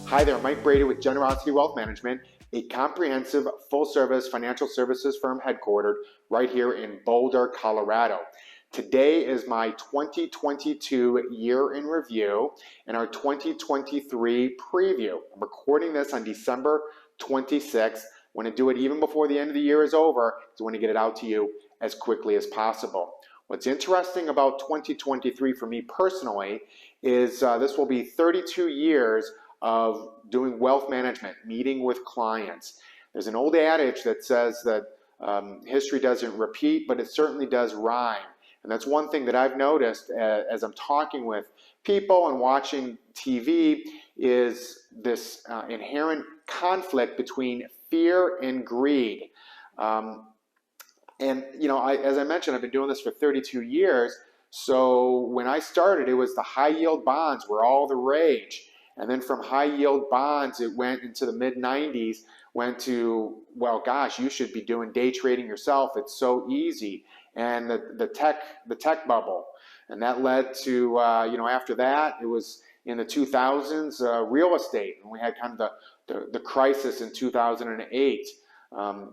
Hi there, Mike Brady with Generosity Wealth Management, a comprehensive full-service financial services firm headquartered right here in Boulder, Colorado. Today is my 2022 year in review and our 2023 preview. I'm recording this on December 26th. I want to do it even before the end of the year is over, so I want to get it out to you as quickly as possible. What's interesting about 2023 for me personally is this will be 32 years of doing wealth management, meeting with clients. There's an old adage that says that history doesn't repeat, but it certainly does rhyme. And that's one thing that I've noticed as I'm talking with people and watching TV is this inherent conflict between fear and greed. And you know, as I mentioned, I've been doing this for 32 years. So when I started, it was the high yield bonds were all the rage. And then from high yield bonds, it went into the mid 90s, went to, well, gosh, you should be doing day trading yourself. It's so easy. And the tech bubble. And that led to, you know, after that, it was in the 2000s, real estate. And we had kind of the crisis in 2008.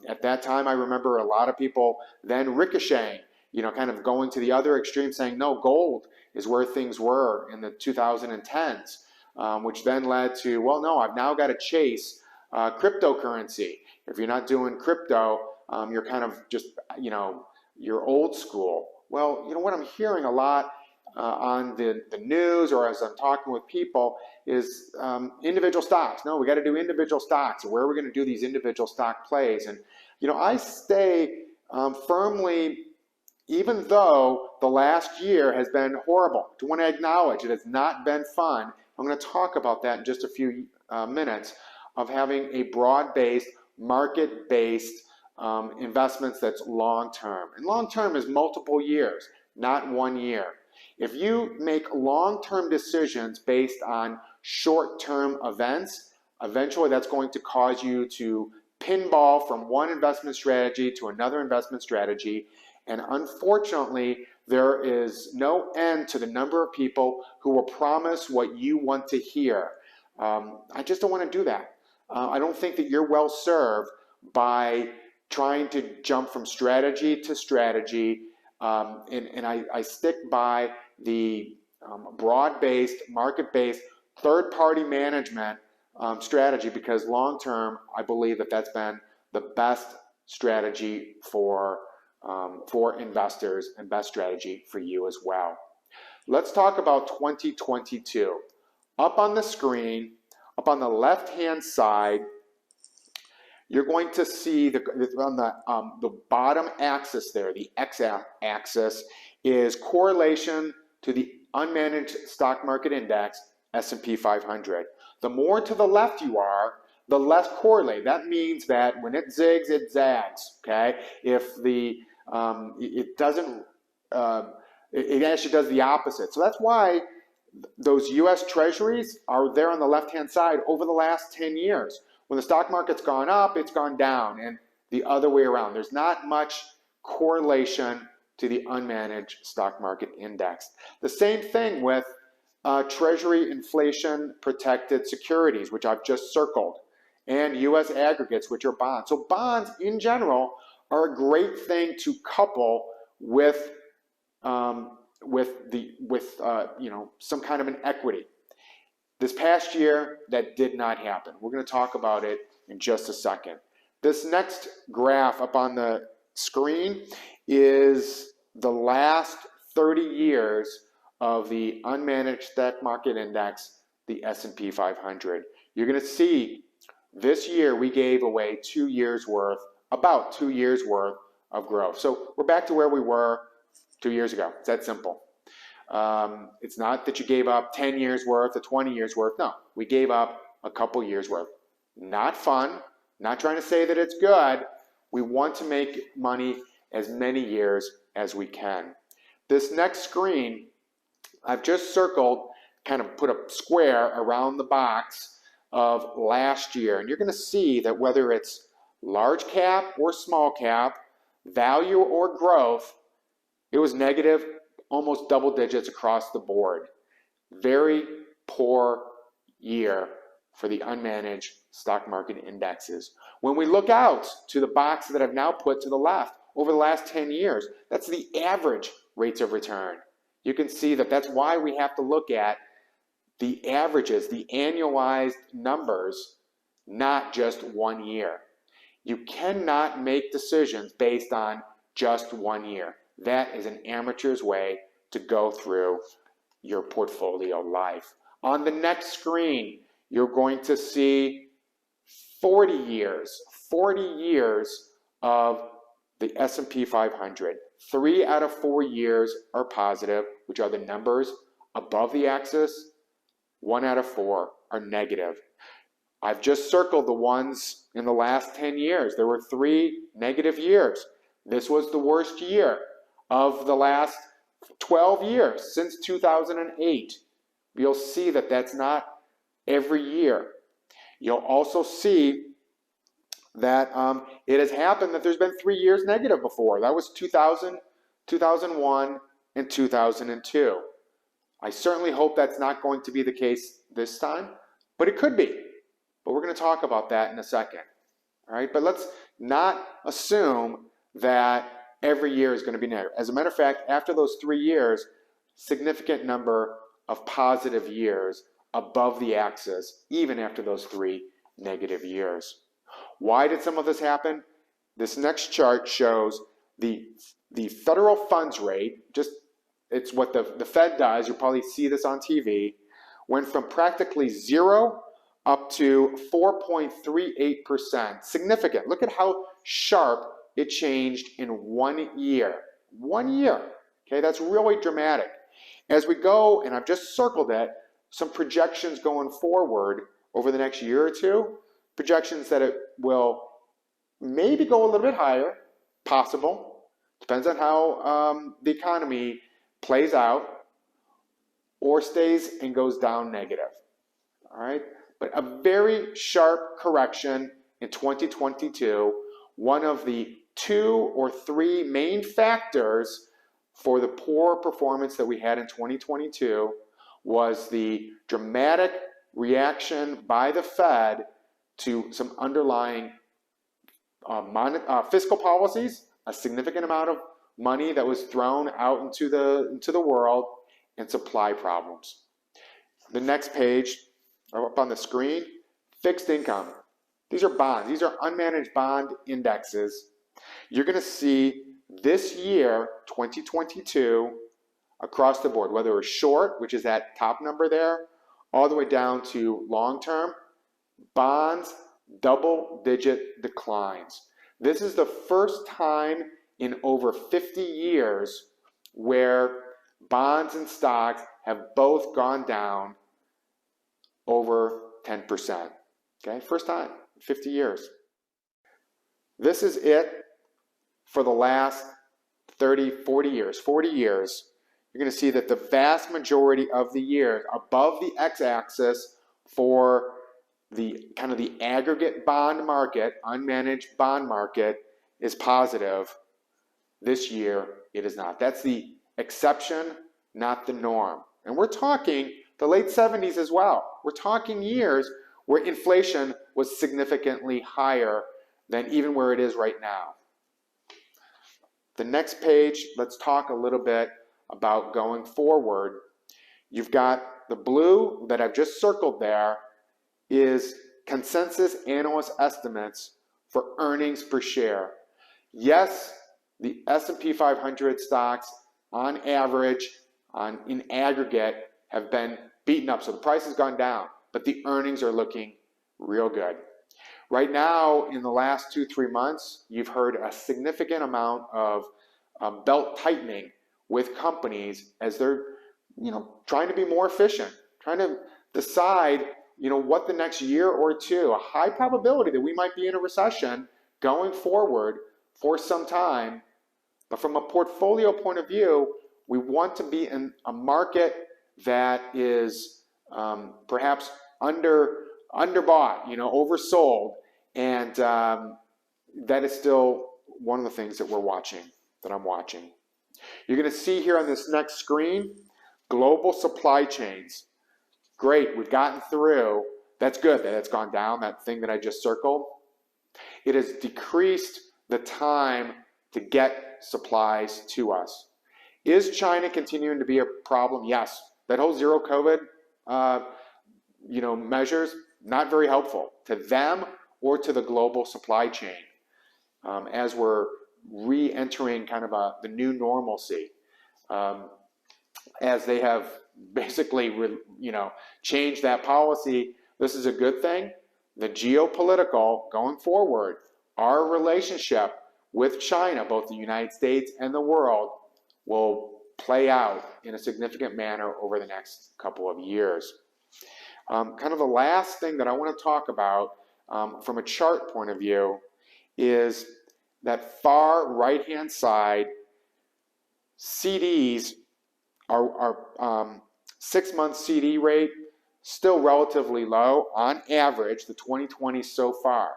At that time, I remember a lot of people then ricocheting, you know, kind of going to the other extreme saying, no, gold is where things were in the 2010s. Which then led to, well, no, I've now got to chase cryptocurrency. If you're not doing crypto, you're kind of just, you know, you're old school. Well, you know, what I'm hearing a lot on the news or as I'm talking with people is individual stocks. No, we got to do individual stocks. Where are we going to do these individual stock plays? And, you know, I stay firmly, even though the last year has been horrible. I want to acknowledge it has not been fun. I'm going to talk about that in just a few minutes of having a broad-based, market-based investments that's long-term. And long-term is multiple years, not 1 year. If you make long-term decisions based on short-term events, eventually that's going to cause you to pinball from one investment strategy to another investment strategy. And unfortunately, there is no end to the number of people who will promise what you want to hear. I just don't want to do that. I don't think that you're well served by trying to jump from strategy to strategy. And I stick by the broad-based, market-based, third-party management strategy because long-term, I believe that that's been the best strategy for investors and best strategy for you as well. Let's talk about 2022. Up on the screen, up on the left-hand side, you're going to see on the bottom axis there, the x-axis, is correlation to the unmanaged stock market index, S&P 500. The more to the left you are, the less correlate. That means that when it zigs, it zags. Okay, if it doesn't, it actually does the opposite. So that's why those U.S. Treasuries are there on the left-hand side over the last 10 years. When the stock market's gone up, it's gone down, and the other way around. There's not much correlation to the unmanaged stock market index. The same thing with Treasury inflation-protected securities, which I've just circled, and U.S. aggregates, which are bonds. So bonds, in general, are a great thing to couple with you know, some kind of an equity. This past year, that did not happen. We're going to talk about it in just a second. This next graph up on the screen is the last 30 years of the unmanaged stock market index, the S&P 500. You're going to see this year we gave away 2 years worth, about 2 years worth of growth. So we're back to where we were 2 years ago. It's that simple. It's not that you gave up 10 years worth or 20 years worth. No, we gave up a couple years worth. Not fun. Not trying to say that it's good. We want to make money as many years as we can. This next screen, I've just circled, kind of put a square around the box of last year. And you're going to see that whether it's large cap or small cap, value or growth, it was negative, almost double digits across the board. Very poor year for the unmanaged stock market indexes. When we look out to the box that I've now put to the left, over the last 10 years, that's the average rates of return. You can see that that's why we have to look at the averages, the annualized numbers, not just 1 year. You cannot make decisions based on just 1 year. That is an amateur's way to go through your portfolio life. On the next screen, you're going to see 40 years of the S&P 500. 3 out of 4 years are positive, which are the numbers above the axis. 1 out of 4 are negative. I've just circled the ones in the last 10 years. There were 3 negative years. This was the worst year of the last 12 years, since 2008. You'll see that that's not every year. You'll also see that it has happened that there's been 3 years negative before. That was 2000, 2001, and 2002. I certainly hope that's not going to be the case this time, but it could be. But we're going to talk about that in a second. All right, but let's not assume that every year is going to be negative. As a matter of fact, after those 3 years, significant number of positive years above the axis, even after those 3 negative years. Why did some of this happen? This next chart shows the federal funds rate, it's what the Fed does, you'll probably see this on TV, went from practically 0 up to 4.38%. Significant. Look at how sharp it changed in 1 year. 1 year. Okay, that's really dramatic. As we go, and I've just circled it, some projections going forward over the next year or two, projections that it will maybe go a little bit higher, possible, depends on how the economy plays out, or stays and goes down negative. All right, but a very sharp correction in 2022. One of the 2 or 3 main factors for the poor performance that we had in 2022 was the dramatic reaction by the Fed to some underlying fiscal policies, a significant amount of money that was thrown out into the world, and supply problems. The next page, up on the screen, fixed income. These are bonds. These are unmanaged bond indexes. You're going to see this year, 2022, across the board, whether it's short, which is that top number there, all the way down to long-term, bonds, double-digit declines. This is the first time in over 50 years where bonds and stocks have both gone down over 10%. Okay, first time in 50 years. This is it for the last 30, 40 years. 40 years, you're going to see that the vast majority of the years above the x-axis for the kind of the aggregate bond market, unmanaged bond market, is positive. This year, it is not. That's the exception, not the norm. And we're talking the late 70s as well. We're talking years where inflation was significantly higher than even where it is right now. The next page, let's talk a little bit about going forward. You've got the blue that I've just circled there is consensus analyst estimates for earnings per share. Yes, the S&P 500 stocks on average, in aggregate, have been beaten up. So the price has gone down, but the earnings are looking real good. Right now, in the last 2-3 months, you've heard a significant amount of belt tightening with companies as they're, trying to be more efficient, trying to decide, what the next year or two, a high probability that we might be in a recession going forward for some time. But from a portfolio point of view, we want to be in a market that is perhaps underbought, oversold, and that is still one of the things that I'm watching. You're going to see here on this next screen, global supply chains. Great, we've gotten through that's good that it's gone down, that thing that I just circled. It has decreased the time to get supplies to us. Is China continuing to be a problem? Yes. That whole zero COVID measures, not very helpful to them or to the global supply chain as we're re-entering kind of the new normalcy. As they have basically changed that policy, this is a good thing. The geopolitical going forward, our relationship with China, both the United States and the world, will play out in a significant manner over the next couple of years. Kind of the last thing that I want to talk about from a chart point of view is that far right-hand side. CDs, our 6-month CD rate, still relatively low on average, the 2020 so far.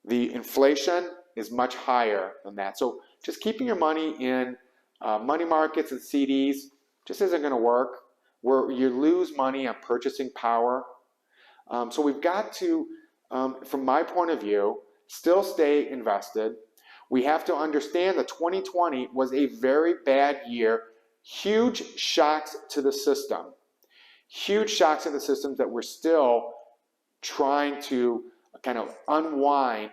The inflation is much higher than that. So just keeping your money in money markets and CDs just isn't going to work. You lose money on purchasing power. So we've got to, from my point of view, still stay invested. We have to understand that 2020 was a very bad year. Huge shocks to the system. Huge shocks to the systems that we're still trying to kind of unwind.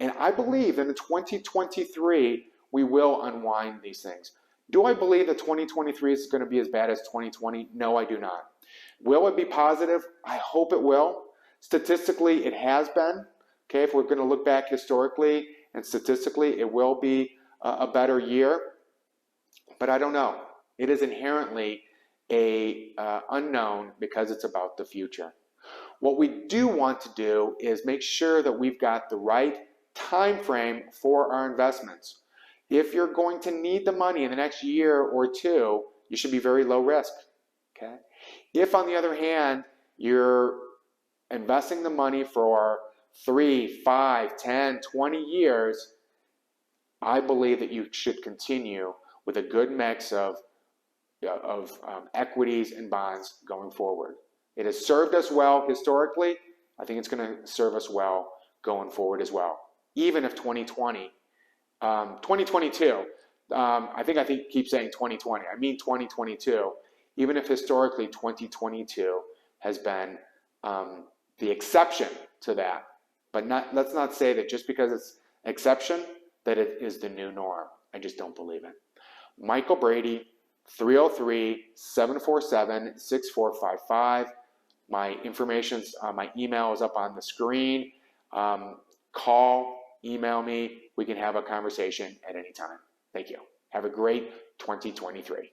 And I believe that in 2023, we will unwind these things. Do I believe that 2023 is going to be as bad as 2020? No, I do not. Will it be positive? I hope it will. Statistically, it has been. Okay, if we're going to look back historically and statistically, it will be a better year. But I don't know. It is inherently a unknown because it's about the future. What we do want to do is make sure that we've got the right time frame for our investments. If you're going to need the money in the next year or two, you should be very low risk. Okay? If, on the other hand, you're investing the money for 3, 5, 10, 20 years, I believe that you should continue with a good mix of equities and bonds going forward. It has served us well historically. I think it's going to serve us well going forward as well. Even if 2022, I think keep saying 2020. I mean 2022. Even if historically 2022 has been the exception to that. But let's not say that just because it's exception that it is the new norm. I just don't believe it. Michael Brady, 303-747-6455. My information's, my email is up on the screen. Call, email me. We can have a conversation at any time. Thank you. Have a great 2023.